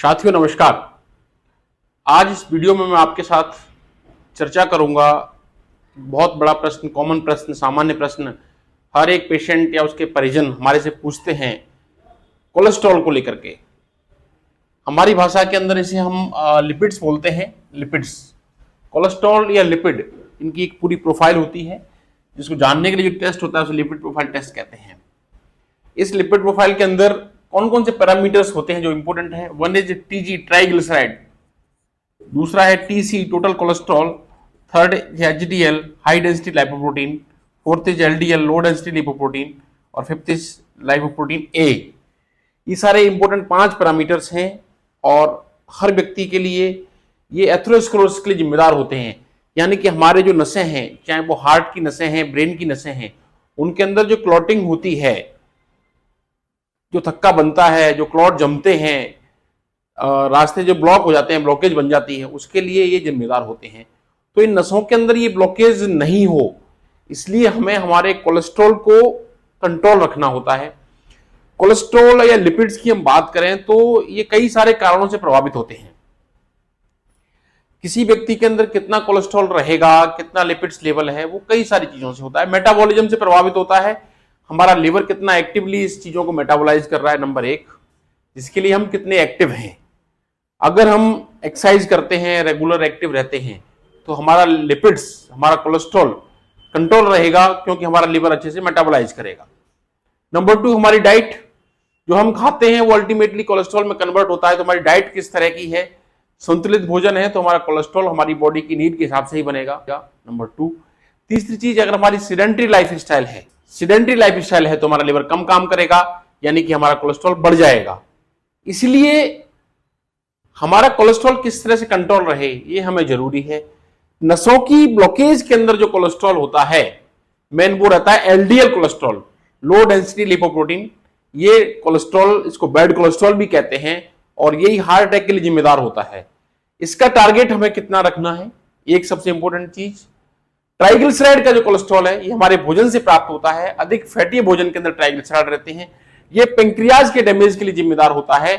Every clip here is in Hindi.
साथियों नमस्कार। आज इस वीडियो में मैं आपके साथ चर्चा करूंगा। बहुत बड़ा प्रश्न, कॉमन प्रश्न, सामान्य प्रश्न हर एक पेशेंट या उसके परिजन हमारे से पूछते हैं कोलेस्ट्रॉल को लेकर के। हमारी भाषा के अंदर इसे हम लिपिड्स बोलते हैं। लिपिड्स, कोलेस्ट्रॉल या लिपिड, इनकी एक पूरी प्रोफाइल होती है जिसको जानने के लिए जो टेस्ट होता है उसे लिपिड प्रोफाइल टेस्ट कहते हैं। इस लिपिड प्रोफाइल के अंदर कौन कौन से पैरामीटर्स होते हैं जो इंपॉर्टेंट है? वन इज टीजी, ट्राइग्लिसराइड, दूसरा है TC, total cholesterol, third HDL, high density lipoprotein, fourth is LDL, low density lipoprotein, और फिफ्थ इज लाइपोप्रोटीन ए। ये सारे इंपॉर्टेंट 5 पैरामीटर्स हैं और हर व्यक्ति के लिए ये एथेरोस्क्लेरोसिस के लिए जिम्मेदार होते हैं। यानी कि हमारे जो नसें हैं, चाहे वो हार्ट की नसें हैं, ब्रेन की नसें हैं, उनके अंदर जो क्लॉटिंग होती है, जो थक्का बनता है, जो क्लॉट जमते हैं, रास्ते जो ब्लॉक हो जाते हैं, ब्लॉकेज बन जाती है, उसके लिए ये जिम्मेदार होते हैं। तो इन नसों के अंदर ये ब्लॉकेज नहीं हो, इसलिए हमें हमारे कोलेस्ट्रॉल को कंट्रोल रखना होता है। कोलेस्ट्रॉल या लिपिड्स की हम बात करें तो ये कई सारे कारणों से प्रभावित होते हैं। किसी व्यक्ति के अंदर कितना कोलेस्ट्रॉल रहेगा, कितना लिपिड्स लेवल है, वो कई सारी चीजों से होता है। मेटाबॉलिज्म से प्रभावित होता है, हमारा लिवर कितना एक्टिवली इस चीजों को मेटाबोलाइज कर रहा है, नंबर 1, जिसके लिए हम कितने एक्टिव हैं। अगर हम एक्सरसाइज करते हैं, रेगुलर एक्टिव रहते हैं, तो हमारा लिपिड्स, हमारा कोलेस्ट्रॉल कंट्रोल रहेगा क्योंकि हमारा लिवर अच्छे से मेटाबोलाइज करेगा। नंबर 2, हमारी डाइट, जो हम खाते हैं वो अल्टीमेटली कोलेस्ट्रॉल में कन्वर्ट होता है। तो हमारी डाइट किस तरह की है? संतुलित भोजन है तो हमारा कोलेस्ट्रॉल हमारी बॉडी की नीड के हिसाब से ही बनेगा। नंबर 2, तीसरी चीज, अगर हमारी सीडेंटरी लाइफस्टाइल है, सीडेंटरी लाइफस्टाइल है तो हमारा लिवर कम काम करेगा, यानी कि हमारा कोलेस्ट्रॉल बढ़ जाएगा। इसलिए हमारा कोलेस्ट्रॉल किस तरह से कंट्रोल रहे ये हमें जरूरी है। नसों की ब्लॉकेज के अंदर जो कोलेस्ट्रॉल होता है मेन वो रहता है LDL cholesterol, low density lipoprotein. ये कोलेस्ट्रॉल, इसको बैड कोलेस्ट्रॉल भी कहते हैं और यही हार्ट अटैक के लिए जिम्मेदार होता है। इसका टारगेट हमें कितना रखना है, एक सबसे इंपॉर्टेंट चीज। ट्राइग्लिसराइड का जो कोलेस्ट्रॉल है ये हमारे भोजन से प्राप्त होता है। अधिक फैटी भोजन के अंदर ट्राइग्लिसराइड रहते हैं, ये पेंक्रियाज के डैमेज के लिए जिम्मेदार होता है।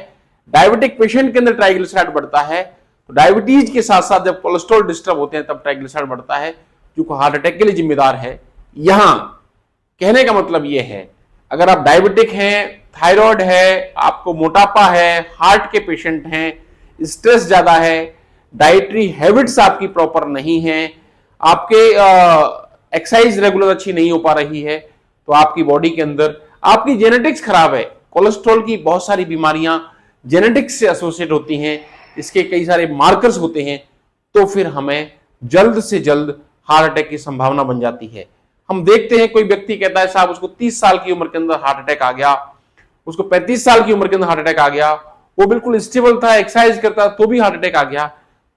डायबिटिक पेशेंट के अंदर ट्राइग्लिसराइड बढ़ता है, तो डायबिटीज के साथ साथ जब कोलेस्ट्रॉल डिस्टर्ब होते हैं तब ट्राइग्लिसराइड बढ़ता है, जो हार्ट अटैक के लिए जिम्मेदार है। यहां कहने का मतलब यह है, अगर आप डायबिटिक हैं, थायराइड है, आपको मोटापा है, हार्ट के पेशेंट हैं, स्ट्रेस ज्यादा है, डाइटरी हैबिट्स आपकी प्रॉपर नहीं है, आपके एक्सरसाइज रेगुलर अच्छी नहीं हो पा रही है, तो आपकी बॉडी के अंदर आपकी जेनेटिक्स खराब है। कोलेस्ट्रॉल की बहुत सारी बीमारियां जेनेटिक्स से एसोसिएट होती हैं, इसके कई सारे मार्कर्स होते हैं, तो फिर हमें जल्द से जल्द हार्ट अटैक की संभावना बन जाती है। हम देखते हैं कोई व्यक्ति कहता है साहब उसको 30 साल की उम्र के अंदर हार्ट अटैक आ गया, उसको 35 साल की उम्र के अंदर हार्ट अटैक आ गया, वो बिल्कुल स्टेबल था, एक्सरसाइज करता तो भी हार्ट अटैक आ गया।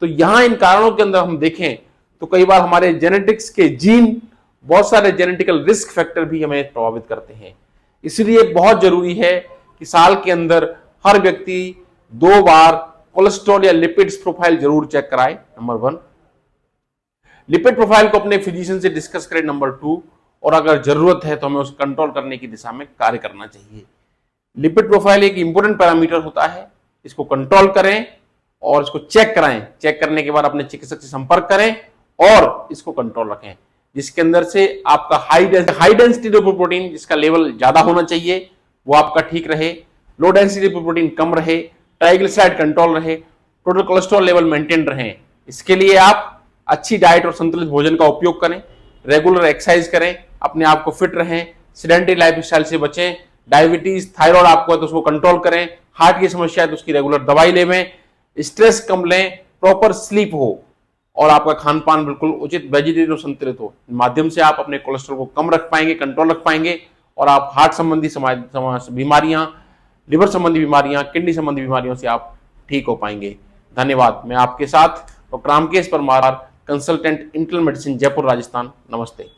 तो यहां इन कारणों के अंदर हम देखें तो कई बार हमारे जेनेटिक्स के जीन, बहुत सारे जेनेटिकल रिस्क फैक्टर भी हमें प्रभावित करते हैं। इसलिए बहुत जरूरी है कि साल के अंदर हर व्यक्ति 2 बार कोलेस्ट्रॉल या लिपिड्स प्रोफाइल जरूर चेक कराए। नंबर 1, लिपिड प्रोफाइल को अपने फिजिशियन से डिस्कस करें। नंबर 2, और अगर जरूरत है तो हमें उसे कंट्रोल करने की दिशा में कार्य करना चाहिए। लिपिड प्रोफाइल एक इंपॉर्टेंट पैरामीटर होता है, इसको कंट्रोल करें और इसको चेक कराएं। चेक करने के बाद अपने चिकित्सक से संपर्क करें और इसको कंट्रोल रखें, जिसके अंदर से आपका हाई डेंसिटी लिपोप्रोटीन, जिसका लेवल ज्यादा होना चाहिए, वो आपका ठीक रहे, लो डेंसिटी लिपोप्रोटीन कम रहे, ट्राइग्लिसराइड कंट्रोल रहे, टोटल कोलेस्ट्रॉल लेवल मेंटेन रहे। इसके लिए आप अच्छी डाइट और संतुलित भोजन का उपयोग करें, रेगुलर एक्सरसाइज करें, अपने आप को फिट रहें, सेडेंटरी लाइफस्टाइल से बचें। डायबिटीज, थायराइड आपको है तो उसको कंट्रोल करें, हार्ट की समस्या है तो उसकी रेगुलर दवाई लें, स्ट्रेस कम लें, प्रॉपर स्लीप हो और आपका खान पान बिल्कुल उचित वेजिटेरियन और संतुलित हो। माध्यम से आप अपने कोलेस्ट्रॉल को कम रख पाएंगे, कंट्रोल रख पाएंगे और आप हार्ट संबंधी बीमारियां, लिवर संबंधी बीमारियां, किडनी संबंधी बीमारियों से आप ठीक हो पाएंगे। धन्यवाद। मैं आपके साथ doctor Ramkesh Parmar, consultant internal medicine, Jaipur, Rajasthan. नमस्ते।